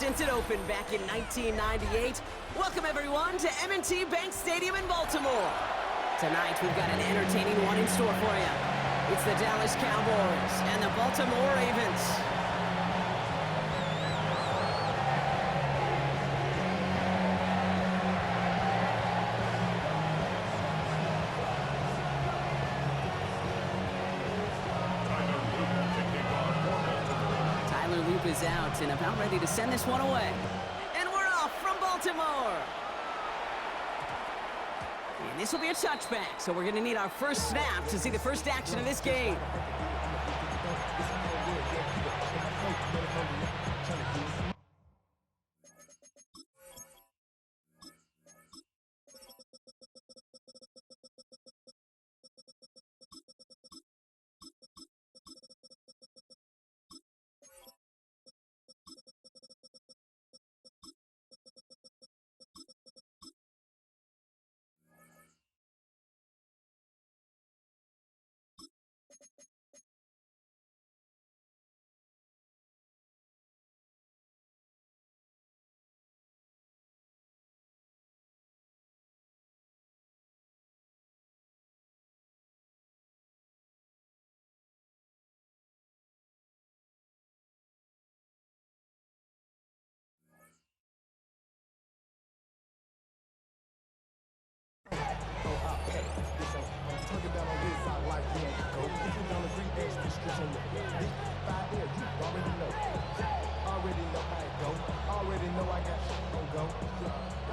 since it opened back in 1998. Welcome, everyone, to M&T Bank Stadium in Baltimore. Tonight, we've got an entertaining one in store for you. It's the Dallas Cowboys and the Baltimore Ravens. Is out and about ready to send this one away. And we're off from Baltimore. And this will be a touchback, so we're going to need our first snap to see the first action of this game.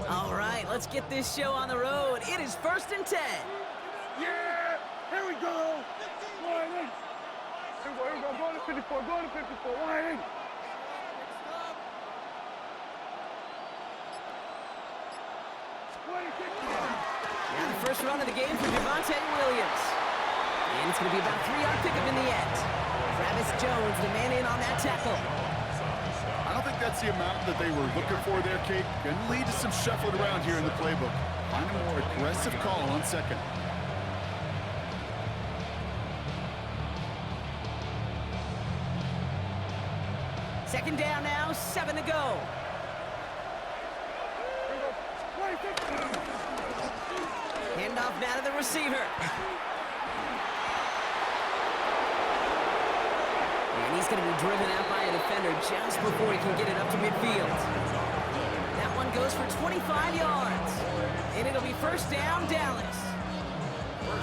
All right, let's get this show on the road. It is 1st and 10. Yeah! Here we go! Winding! Here we go, go to 54, go to 54, winding! Now the first run of the game for Javonte Williams. And it's going to be about a 3-yard pickup in the end. Travis Jones, the man in on that tackle. I don't think that's the amount that they were looking for there, Kate. Going to lead to some shuffling around here in the playbook. Find a more aggressive call on second. Second down now, 7 to go. Handoff now to the receiver. And he's going to be driven out by a defender just before he can get it up to midfield. That one goes for 25 yards. And it'll be first down, Dallas.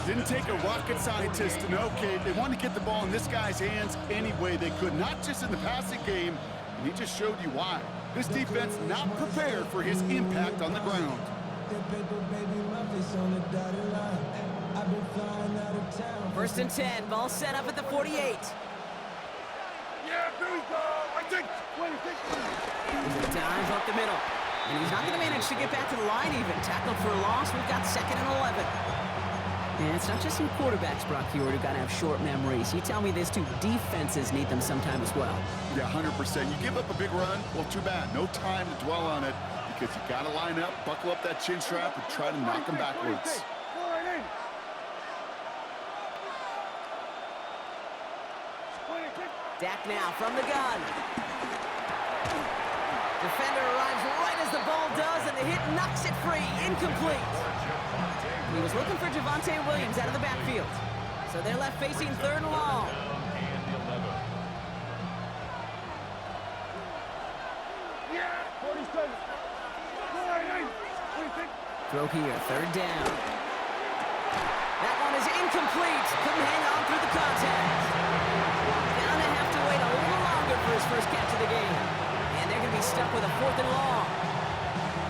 Didn't take a rocket scientist to know, Kate. They wanted to get the ball in this guy's hands any way they could, not just in the passing game, and he just showed you why. This defense not prepared for his impact on the ground. First and 10, ball set up at the 48. Yeah, here we go! I think 26. Dive up the middle. And he's not going to manage to get back to the line even. Tackled for a loss. We've got 2nd and 11. And it's not just some quarterbacks, Brock Hewitt, who got to have short memories. You tell me this too, defenses need them sometime as well. Yeah, 100%. You give up a big run, well, too bad. No time to dwell on it because you got to line up, buckle up that chin strap, and try to knock them backwards. Dak now from the gun. Defender arrives right as the ball does, and the hit knocks it free. Incomplete. He was looking for Javonte Williams out of the backfield. So they're left facing 3rd and long. Yeah, 47. Throw here, 3rd down. That one is incomplete. Couldn't hang on through the contact. Down to have to wait a little longer for his first catch of the game. And they're going to be stuck with a 4th and long.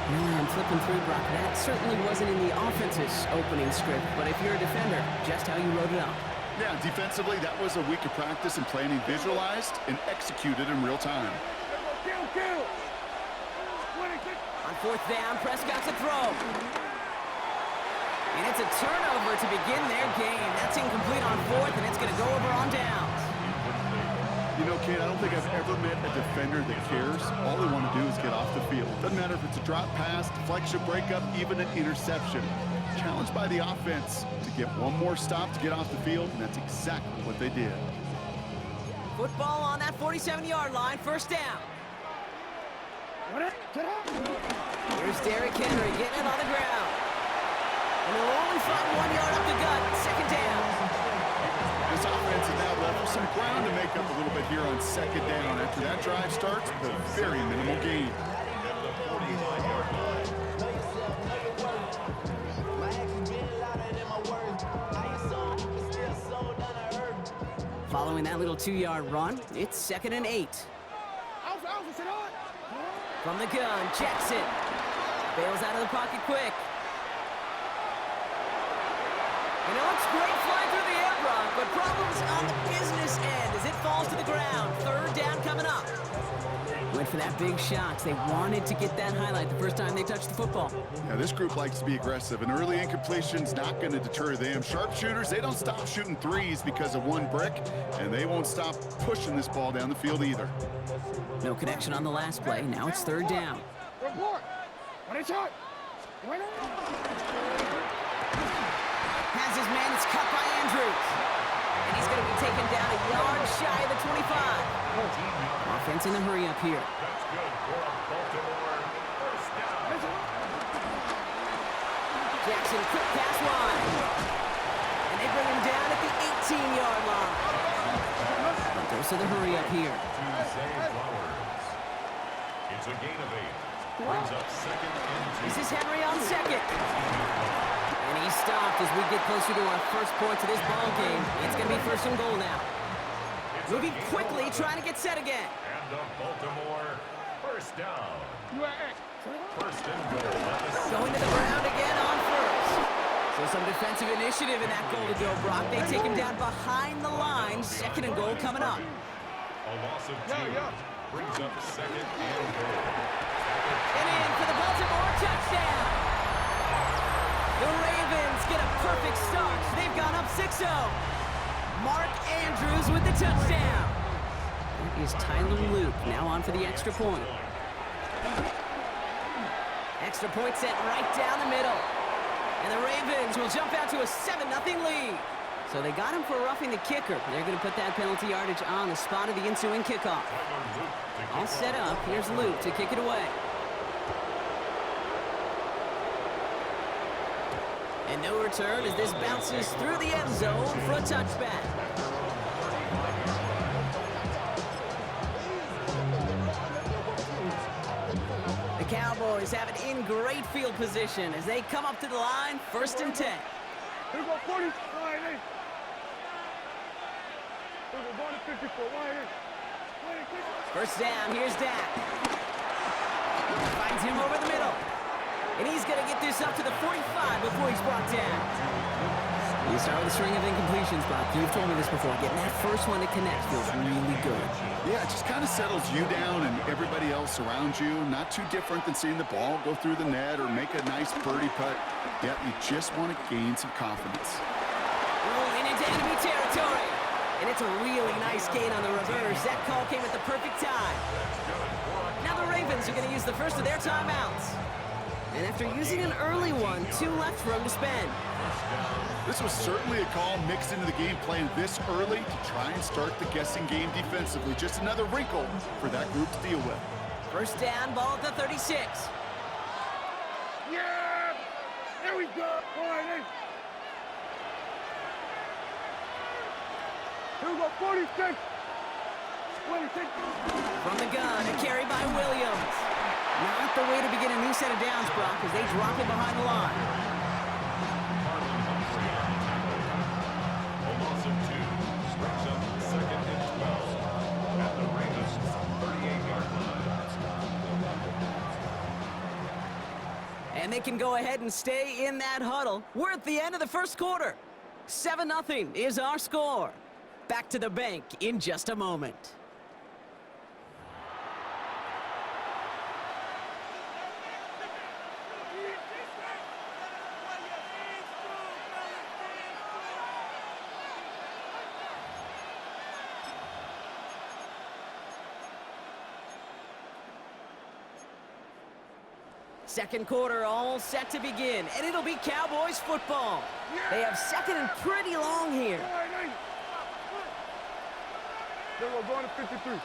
I'm flipping through, Brock. That certainly wasn't in the offense's opening script, but if you're a defender, just how you wrote it up. Yeah, defensively, that was a week of practice and planning visualized and executed in real time. Kill! On 4th down, Prescott's a throw. And it's a turnover to begin their game. That's incomplete on 4th, and it's going to go over on downs. You know, Kate, I don't think I've ever met a defender that cares. All they want to do is get off the field. Doesn't matter if it's a drop pass, deflection, breakup, even an interception. Challenged by the offense to get one more stop to get off the field, and that's exactly what they did. Football on that 47-yard line, 1st down. Here's Derrick Henry getting it on the ground. And they'll only find 1 yard up the gut. Second down. This offense is now left with some ground to make up a little bit here on second down. After that drive starts with a very minimal gain. Following that little 2-yard run, it's 2nd and 8. From the gun, Jackson bails out of the pocket quick. And it looks great flying through the air, Brock, but problems on the business end as it falls to the ground. 3rd down coming up. Went for that big shot. They wanted to get that highlight the first time they touched the football. Yeah, this group likes to be aggressive. An early incompletion's not going to deter them. Sharpshooters, they don't stop shooting threes because of one brick, and they won't stop pushing this ball down the field either. No connection on the last play. Now it's 3rd down. Has his man. It's cut by Andrews. And he's going to be taken down a yard shy of the 25. Offense in the hurry up here. Jackson, quick pass wide. And they bring him down at the 18-yard line. Goes to the hurry up here. It's a gain of 8. Brings up 2nd and 2. This is Henry on 2nd. And he stopped as we get closer to our first points of this ball game. It's going to be 1st and goal now. Moving quickly, trying to get set again. And the Baltimore 1st down. 1st and goal. Going to the ground again on 1st. So some defensive initiative in that goal to go, Brock. They take him down behind the line. 2nd and goal coming up. A loss of 2 brings up 2nd and goal. And in for the Baltimore touchdown. The Ravens get a perfect start. They've gone up 6-0. Mark Andrews with the touchdown. That is Tyler Luke now on for the extra point. Extra point set right down the middle. And the Ravens will jump out to a 7-0 lead. So they got him for roughing the kicker. They're going to put that penalty yardage on the spot of the ensuing kickoff. All set up. Here's Luke to kick it away. And no return as this bounces through the end zone for a touchback. The Cowboys have it in great field position as they come up to the line, 1st and 10. Here we go, 40. Line in. Here we go, going to 54. Line in. 1st down, here's Dak. Finds him over the middle. And he's going to get this up to the 45 before he's brought down. You start with a string of incompletions, Brock. You've told me this before. Getting that first one to connect feels really good. Yeah, it just kind of settles you down and everybody else around you. Not too different than seeing the ball go through the net or make a nice birdie putt. Yeah, you just want to gain some confidence. Rolling into enemy territory. And it's a really nice gain on the reverse. That call came at the perfect time. Now the Ravens are going to use the first of their timeouts. And after using an early one, 2 left for him to spend. This was certainly a call mixed into the game plan this early to try and start the guessing game defensively. Just another wrinkle for that group to deal with. 1st down, ball at the 36. Yeah! There we go. Line in. Here we go, 46. 26. From the gun, a carry by Williams. Not the way to begin a new set of downs, Brock, as they drop it behind the line. A loss of 2 brings up 2nd and 12 at the Ravens 38-yard line. And they can go ahead and stay in that huddle. We're at the end of the first quarter. 7-0 is our score. Back to the bank in just a moment. Second quarter all set to begin, and it'll be Cowboys football. They have 2nd and pretty long here. Line in. Here we go, going to 53.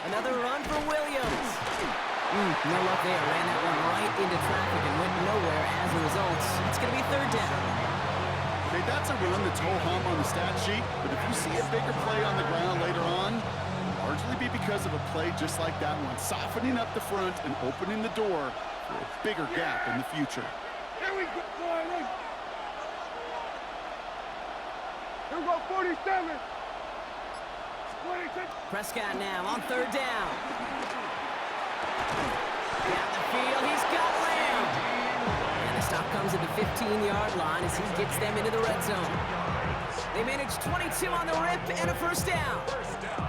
Another run for Williams. No luck there. Ran that one right into traffic and went nowhere as a result. It's going to be third down. Okay, that's a run that's ho-hum on the stat sheet, but if you see a bigger play on the ground later on, it'll largely be because of a play just like that one, softening up the front and opening the door for a bigger gap in the future. Here we go, boys. Here we go, 47. 26. Prescott now on third down. Down the field, he's got Lamb. And the stop comes at the 15-yard line as he gets them into the red zone. They managed 22 on the rip and a first down.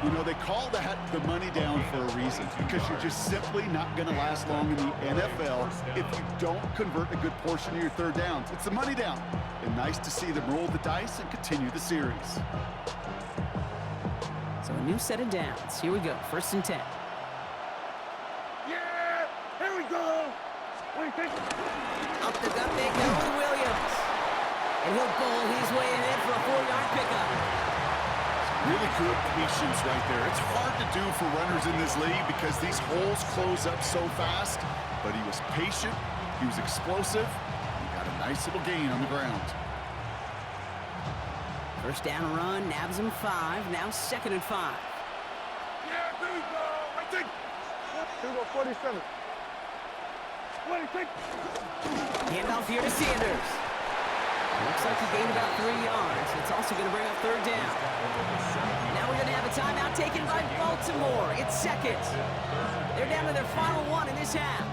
You know, they call that the money down for a reason, because you're just simply not going to last long in the NFL if you don't convert a good portion of your third downs. It's the money down. And nice to see them roll the dice and continue the series. So a new set of downs. Here we go, first and 10. Yeah, here we go. Up the gut they go with Williams. And he'll bowl his way ahead for a 4-yard pickup. Really good patience right there. It's hard to do for runners in this league because these holes close up so fast, but he was patient, he was explosive, and he got a nice little gain on the ground. First down run, nabs him 5, now second and 5. Yeah, here we go. I think. Here we go, 47. 26. Handoff here to Sanders. Looks like he gained about 3 yards. It's also going to bring up third down. Now we're going to have a timeout taken by Baltimore. It's second. They're down to their final one in this half.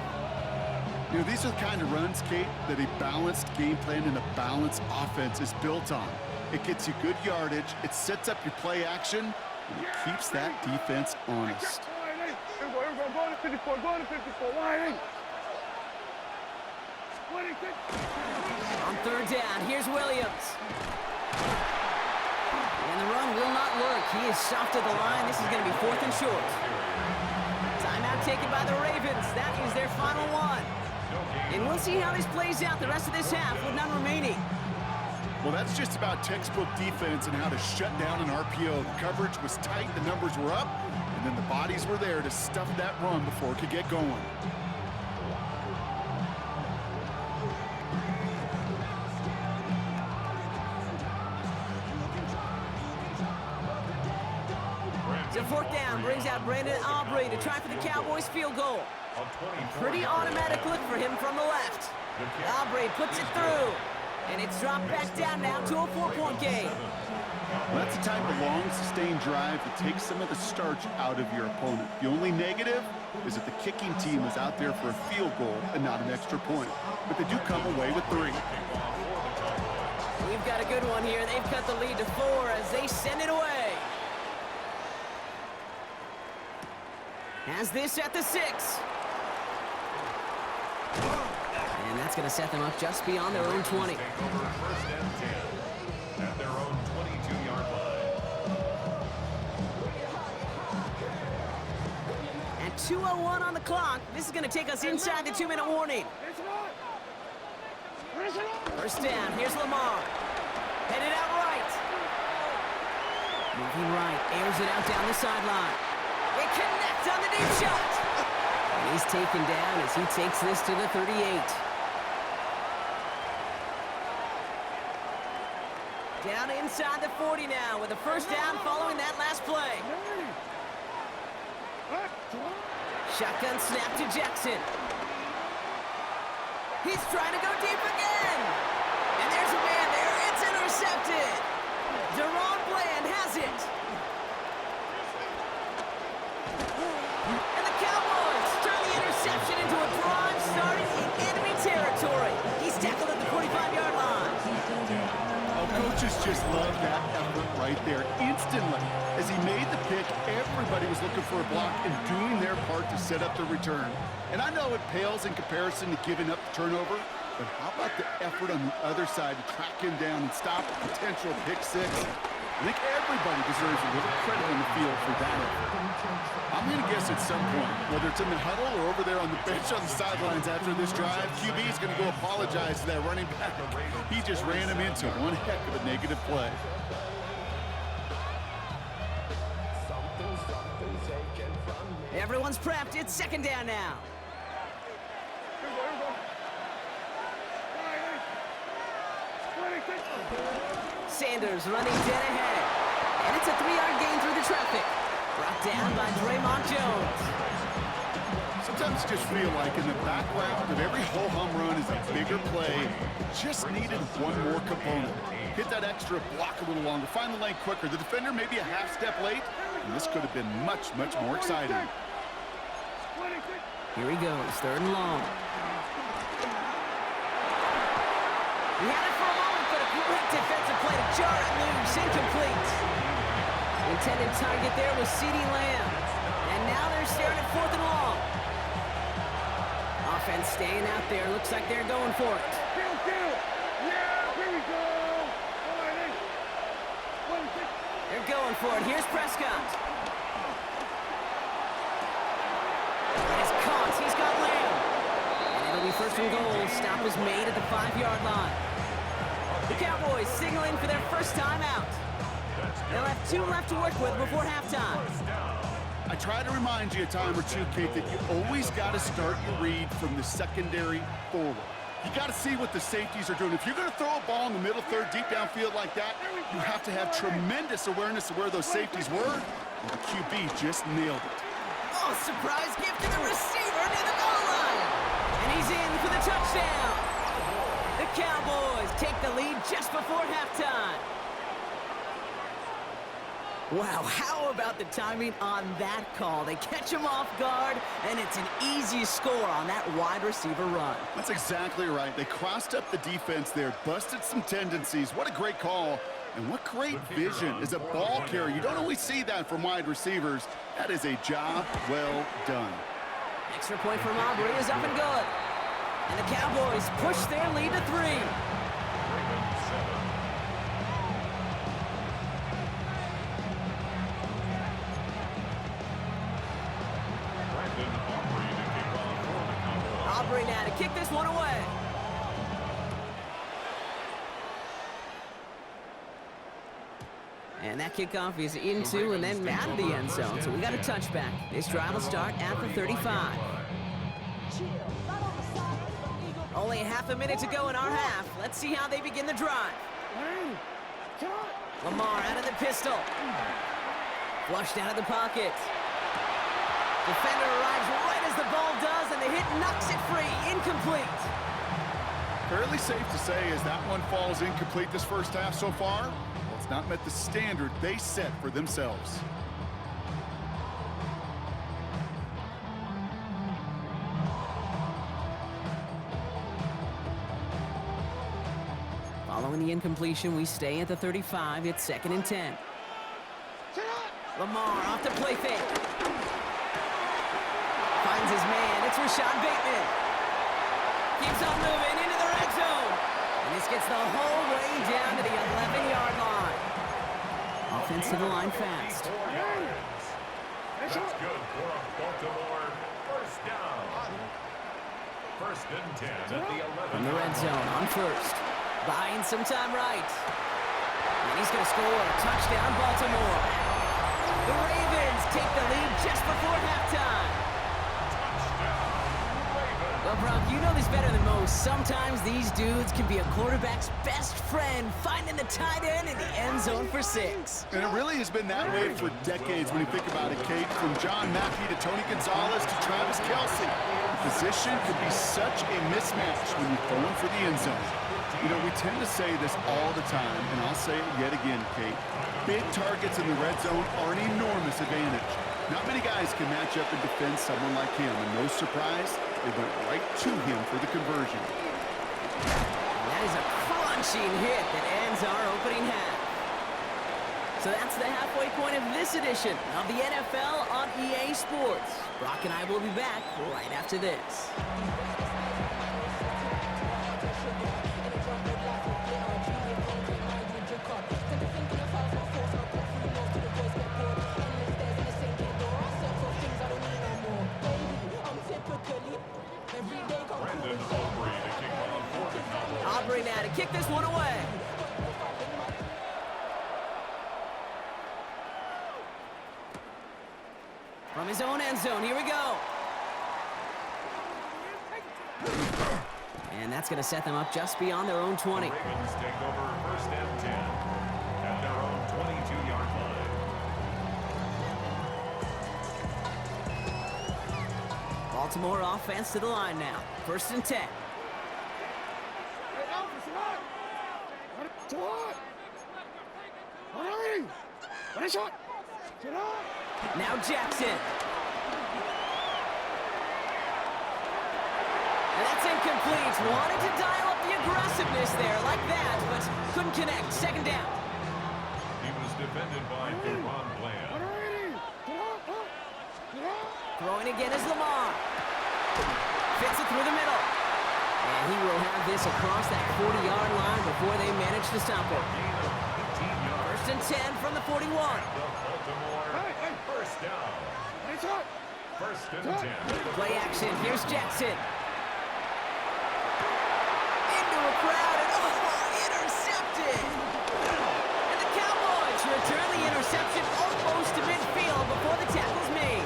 You know, these are the kind of runs, Kate, that a balanced game plan and a balanced offense is built on. It gets you good yardage, it sets up your play action, and it keeps that defense honest. Here we go, go to 54, go to 54, wide in. 26. On third down, here's Williams. And the run will not work. He is soft to the line. This is going to be fourth and short. Timeout taken by the Ravens. That is their final one. And we'll see how this plays out the rest of this half with none remaining. Well, that's just about textbook defense and how to shut down an RPO. The coverage was tight, the numbers were up, and then the bodies were there to stuff that run before it could get going. So fourth down brings out Brandon Aubrey to try for the Cowboys field goal. Pretty automatic look for him from the left. Aubrey puts it through. And it's dropped back down now to a 4-point game. Well, that's the type of long, sustained drive that takes some of the starch out of your opponent. The only negative is that the kicking team is out there for a field goal and not an extra point. But they do come away with 3. We've got a good one here. They've cut the lead to 4 as they send it away. Has this at the 6. And that's going to set them up just beyond their own 20. First and 10 at their own 22-yard line. At 2:01 on the clock, this is going to take us inside the 2-minute warning. First down, here's Lamar. Headed out right. Moving right, airs it out down the sideline. It connects on the deep shot. And he's taken down as he takes this to the 38. Down inside the 40 now with a first down following that last play. Shotgun snap to Jackson. He's trying to go deep again. And there's a man there. It's intercepted. Deron Bland has it. And the Cowboys turn the interception into a drive starting in enemy territory. He's tackled at the 45-yard line. Coaches just love that effort right there. Instantly, as he made the pick, everybody was looking for a block and doing their part to set up the return. And I know it pales in comparison to giving up the turnover, but how about the effort on the other side to track him down and stop a potential pick 6? I think everybody deserves a little credit on the field for that effort. I'm going to guess at some point, whether it's in the huddle or over there on the bench on the sidelines after this drive, QB is going to go apologize to that running back. He just ran him into one heck of a negative play. Something's Everyone's prepped. It's second down now. Here we go. Sanders running dead ahead. And it's a 3-yard gain through the traffic. Brought down by Draymond Jones. Sometimes you just feel like in the background of every whole home run is a bigger play. Just needed one more component. Hit that extra block a little longer. Find the lane quicker. The defender may be a half step late, and this could have been much, much more exciting. Here he goes, third and long. He had it for a moment, but a great defensive play to jar it loose. Incomplete. The intended target there was CeeDee Lamb. And now they're staring at fourth and long. Offense staying out there. Looks like they're going for it. Yeah, here we go. They're going for it. Here's Prescott. It's caught. He's got Lamb. And it'll be first and goal. Stop was made at the 5-yard line. The Cowboys signaling for their first time out. They'll have 2 left to work with before halftime. I try to remind you a time or two, Kate, that you always got to start your read from the secondary forward. You got to see what the safeties are doing. If you're going to throw a ball in the middle third, deep downfield like that, you have to have tremendous awareness of where those safeties were, and the QB just nailed it. Oh, surprise gift to the receiver near the goal line. And he's in for the touchdown. The Cowboys take the lead just before halftime. Wow, how about the timing on that call? They catch him off guard, and it's an easy score on that wide receiver run. That's exactly right. They crossed up the defense there, busted some tendencies. What a great call, and what great vision as a ball carrier. You don't always see that from wide receivers. That is a job well done. Extra point from Aubrey is up and good. And the Cowboys push their lead to 3. Aubrey now to kick this one away. And that kickoff is into and then out of the end zone. So we got a touchback. This drive will start at the 35. Only half a minute to go in our half. Let's see how they begin the drive. Lamar out of the pistol. Flushed out of the pocket. Defender arrives right as the ball does, and the hit knocks it free. Incomplete. Fairly safe to say as that one falls incomplete this first half so far, well, it's not met the standard they set for themselves. Following the incompletion, we stay at the 35. It's 2nd and 10. Lamar off the play fake. Finds his man. It's Rashad Bateman. Keeps on moving into the red zone. And this gets the whole way down to the 11-yard line. Offense to the line fast. That's good for a Baltimore first down. 1st and 10 at the 11. From the red zone on first. Buying some time right. And he's going to score. Touchdown, Baltimore. The Ravens take the lead just before halftime. Well, Brock, you know this better than most. Sometimes these dudes can be a quarterback's best friend, finding the tight end in the end zone for 6. And it really has been that way for decades when you think about it, Kate. From John Mackey to Tony Gonzalez to Travis Kelce. The position could be such a mismatch when you're throwing for the end zone. You know, we tend to say this all the time, and I'll say it yet again, Kate. Big targets in the red zone are an enormous advantage. Not many guys can match up and defend someone like him, and no surprise, they went right to him for the conversion. And that is a crunching hit that ends our opening half. So that's the halfway point of this edition of the NFL on EA Sports. Brock and I will be back right after this. Aubrey now to kick this one away. From his own end zone. Here we go. And that's going to set them up just beyond their own 20. The Ravens take over first and 10 at their own 22-yard line. Baltimore offense to the line now. First and 10. Now Jackson. And that's incomplete. Wanted to dial up the aggressiveness there like that, but couldn't connect. Second down. He was defended by Deron Bland. Throwing again is Lamar. Fits it through the middle. And he will have this across that 40-yard line before they manage to stop it. Gain of 18 yards. First and 10 from the 41. The Baltimore first down. First and 10. Play action. Here's Jackson. Into a crowd and intercepted. And the Cowboys return the interception almost to midfield before the tackle's made.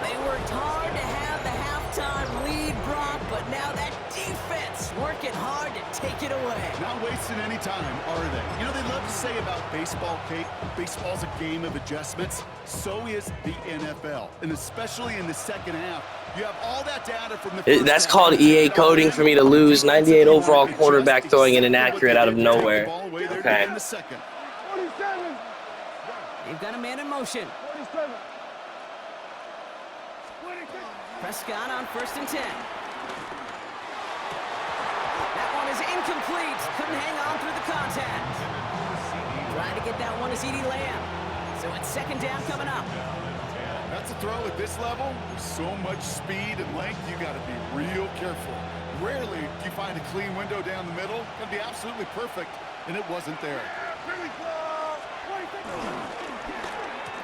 They worked hard to have the halftime lead, Brock, but now that defense working hard to take it away. Not wasting any time, are they? You know, they love to say about baseball, Kate, baseball's a game of adjustments. So is the NFL. And especially in the second half, you have all that data from the first That's half. called EA coding for me to lose. 98 overall quarterback throwing an inaccurate out of nowhere. Okay. They've got a man in motion. Prescott on first and 10. That one is incomplete. Couldn't hang on through the contact. Trying to get that one to CeeDee Lamb. So it's second down coming up. That's a throw at this level. With so much speed and length, you got to be real careful. Rarely do you find a clean window down the middle. It'd be absolutely perfect, and it wasn't there.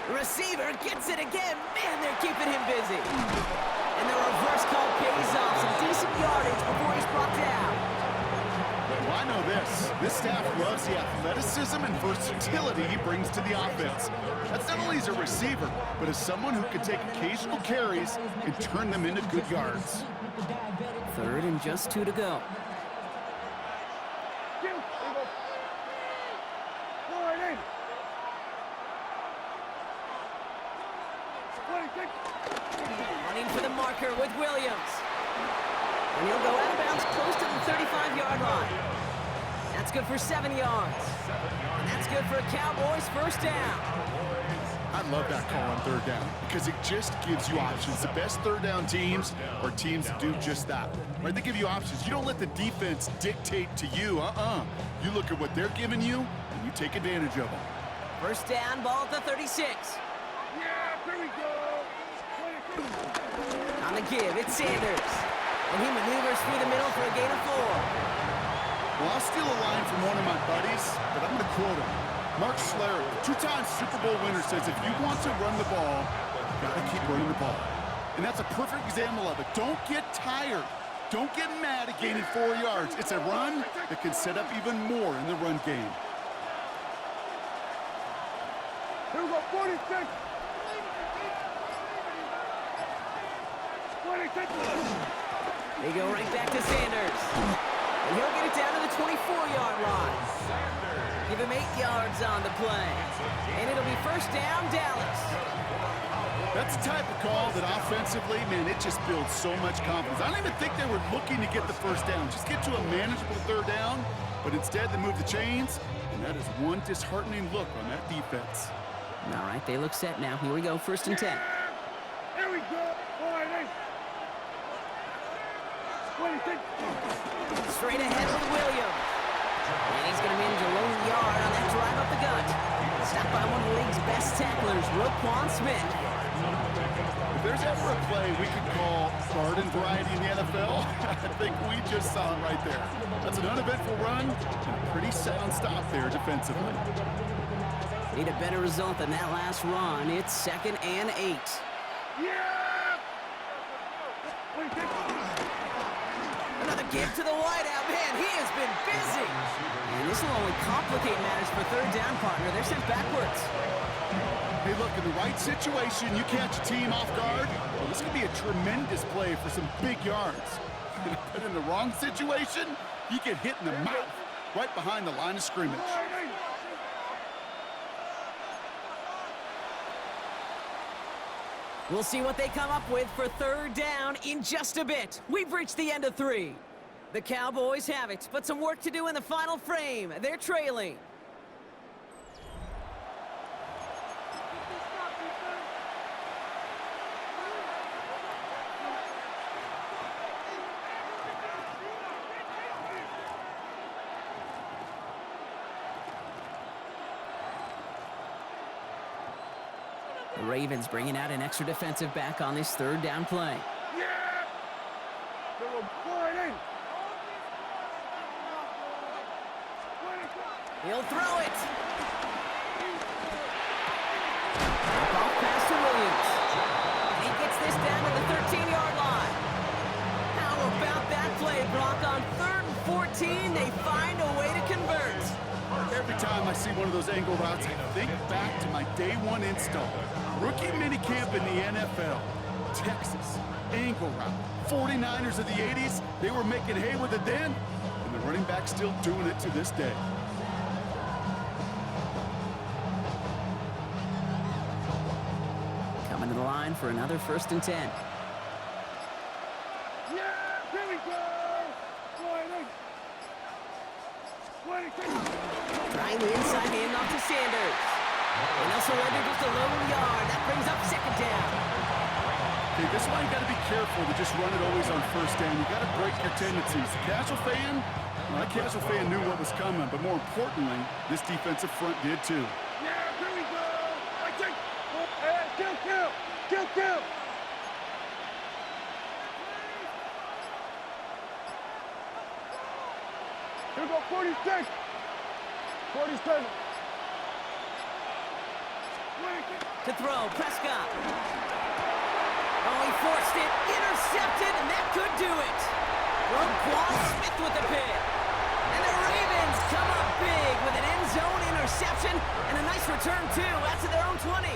The receiver gets it again. Man, they're keeping him busy. And the reverse call pays off. Some decent yardage before he's brought down. Well, I know this. This staff loves the athleticism and versatility he brings to the offense. That's not only as a receiver, but as someone who can take occasional carries and turn them into good yards. Third and just 2 to go. Running for the marker with Williams. And he'll go out of bounds close to the 35-yard line. That's good for 7 yards. And that's good for a Cowboys first down. I love that call on third down because it just gives you options. The best third down teams are teams that do just that. Right? They give you options. You don't let the defense dictate to you. You look at what they're giving you, and you take advantage of them. First down, ball at the 36. On the give, it's Sanders. And he maneuvers through the middle for a gain of 4. Well, I'll steal a line from one of my buddies, but I'm going to quote him. Mark Schlereth, two-time Super Bowl winner, says if you want to run the ball, you got to keep running the ball. And that's a perfect example of it. Don't get tired. Don't get mad at gaining 4 yards. It's a run that can set up even more in the run game. Here we go, 46. 46. They go right back to Sanders. And he'll get it down to the 24-yard line. Give him 8 yards on the play. And it'll be first down, Dallas. That's the type of call that offensively, man, it just builds so much confidence. I don't even think they were looking to get the first down. Just get to a manageable third down. But instead, they move the chains. And that is one disheartening look on that defense. All right, they look set now. Here we go, first and 10. Here we go. 26. Straight ahead with Williams. And he's going to manage a lone yard on that drive up the gut. Stopped by one of the league's best tacklers, Roquan Smith. If there's ever a play we could call garden variety in the NFL, I think we just saw it right there. That's an uneventful run and a pretty sound stop there defensively. Need a better result than that last run. It's second and 8. Another give to the wideout. Man, he has been busy. And this will only complicate matters for third down, partner. They're sent backwards. Hey, look, in the right situation, you catch a team off guard, well, this could be a tremendous play for some big yards. But in the wrong situation, you get hit in the mouth right behind the line of scrimmage. We'll see what they come up with for third down in just a bit. We've reached the end of 3. The Cowboys have it, but some work to do in the final frame. They're trailing. The Ravens bringing out an extra defensive back on this third down play. Yeah! They were blinding. He'll throw it. Off pass to Williams. He gets this down to the 13-yard line. How about that play, Brock? On 3rd and 14, they find a way to convert. Every time I see one of those angle routes, I think back to my day 1 install. Rookie minicamp in the NFL. Texas, angle route. 49ers of the 80s, they were making hay with it then, and the running back's still doing it to this day. Coming to the line for another 1st and 10. Yeah! Here we go! Blinding. Trying the inside handoff to Sanders. And also under just a lone yard. That brings up 2nd down. Okay, this is why you got to be careful to just run it always on 1st down. You got to break your tendencies. The casual fan, well, that casual fan knew what was coming, but more importantly, this defensive front did too. Yeah, here we go! I think... Kill! Here we go, 46! 47! To throw, Prescott. Oh, he forced it, intercepted, and that could do it. Roquan Smith with the pick. And the Ravens come up big with an end zone interception and a nice return, too. That's at their own 20.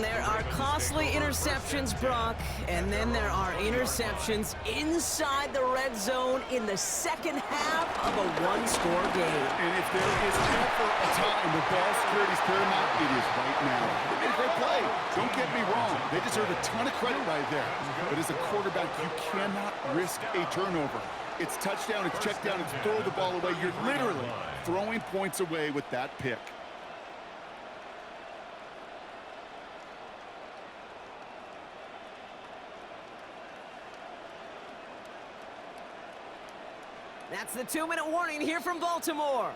There are costly interceptions, Brock, and then there are interceptions inside the red zone in the second half of a one-score game. And if there is ever a time where ball security is paramount, it is right now. They made a great play. Don't get me wrong. They deserve a ton of credit right there. But as a quarterback, you cannot risk a turnover. It's touchdown, it's check down, it's throw the ball away. You're literally throwing points away with that pick. That's the 2-minute warning here from Baltimore.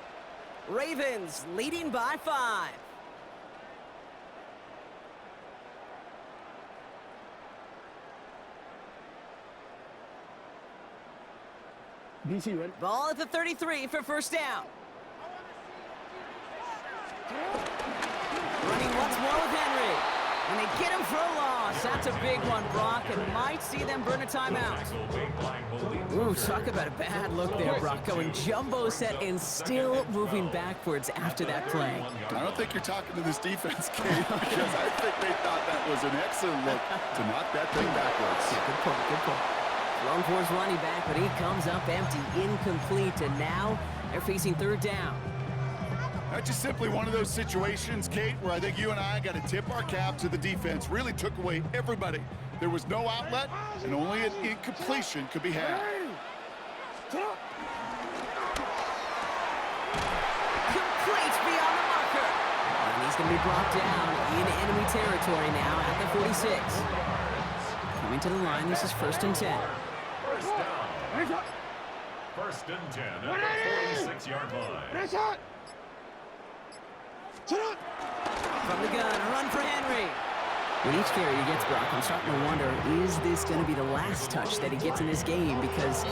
Ravens leading by 5. DC, ready? Ball at the 33 for 1st down. Running once more with Henry. And they get him for a loss. That's a big one, Brock, and might see them burn a timeout. Ooh, talk about a bad look there, Brock. Going jumbo set and still moving backwards after that play. I don't think you're talking to this defense, Kate, because I think they thought that was an excellent look to knock that thing backwards. Yeah, good point, good point. Thrown for his running back, but he comes up empty, incomplete, and now they're facing 3rd down. That's just simply one of those situations, Kate, where I think you and I got to tip our cap to the defense. Really took away everybody. There was no outlet, and only an incompletion could be had. Complete beyond the marker. And he's going to be brought down in enemy territory now at the 46. Coming to the line, this is 1st and 10. 1st down. 1st and 10 at the 46-yard line. From the gun, a run for Henry. With each carry he gets, Brock, I'm starting to wonder, is this going to be the last touch that he gets in this game? Because it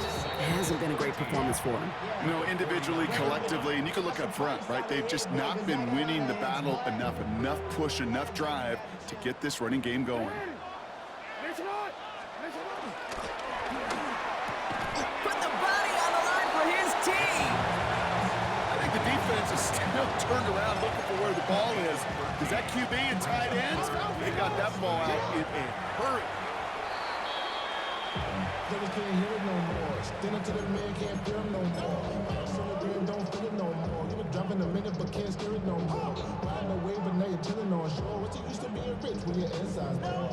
hasn't been a great performance for him. You know, individually, collectively, and you can look up front, right? They've just not been winning the battle enough push, enough drive to get this running game going. Put the body on the line for his team. I think the defense is still turned around looking for where the ball is. Is that QB and tight ends? They got that ball out in a hurry. Niggas can't hear it no more. Stand up to the man, can't feel it no more. Celebrating, don't feel it no more. You were dropping a minute, but can't steer it no more. Riding away, but now you're chilling on shore. What's it used to being rich when your inside's poor?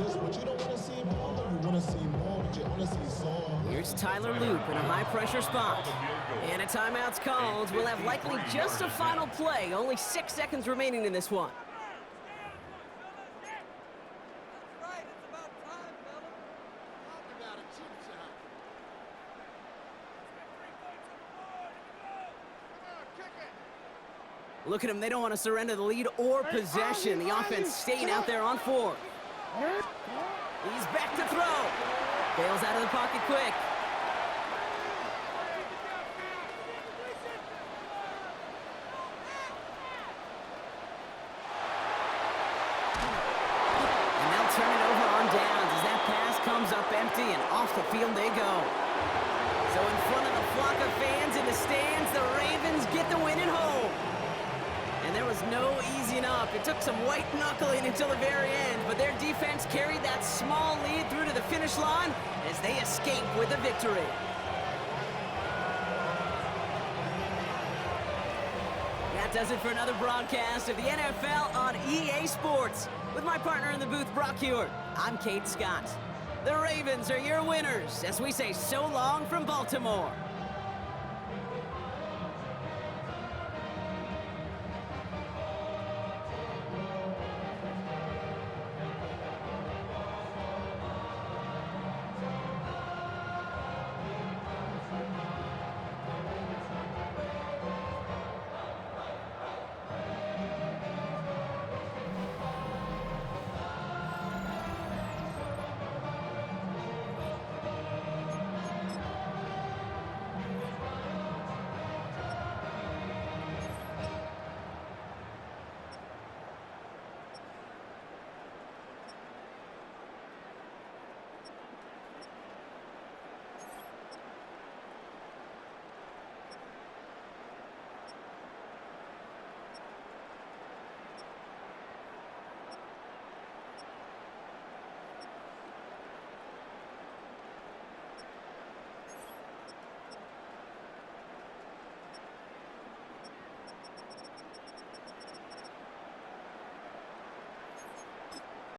This, but you don't want to see more. You want to see more, but you only see sore. Here's Tyler Loop in a high-pressure spot. And a timeout's called. We'll have likely just a final play. Only 6 seconds remaining in this one. Look at them. They don't want to surrender the lead or possession. The offense staying out there on 4. He's back to throw. Bails out of the pocket quick. And they'll turn it over on downs as that pass comes up empty and off the field they go. So in front of the flock of fans in the stands, the Ravens get the win at home. And there was no easing up. It took some white knuckling until the very end, but their defense carried that small lead through to the finish line as they escape with a victory. That does it for another broadcast of the NFL on EA Sports. With my partner in the booth, Brock Hewitt, I'm Kate Scott. The Ravens are your winners as we say so long from Baltimore.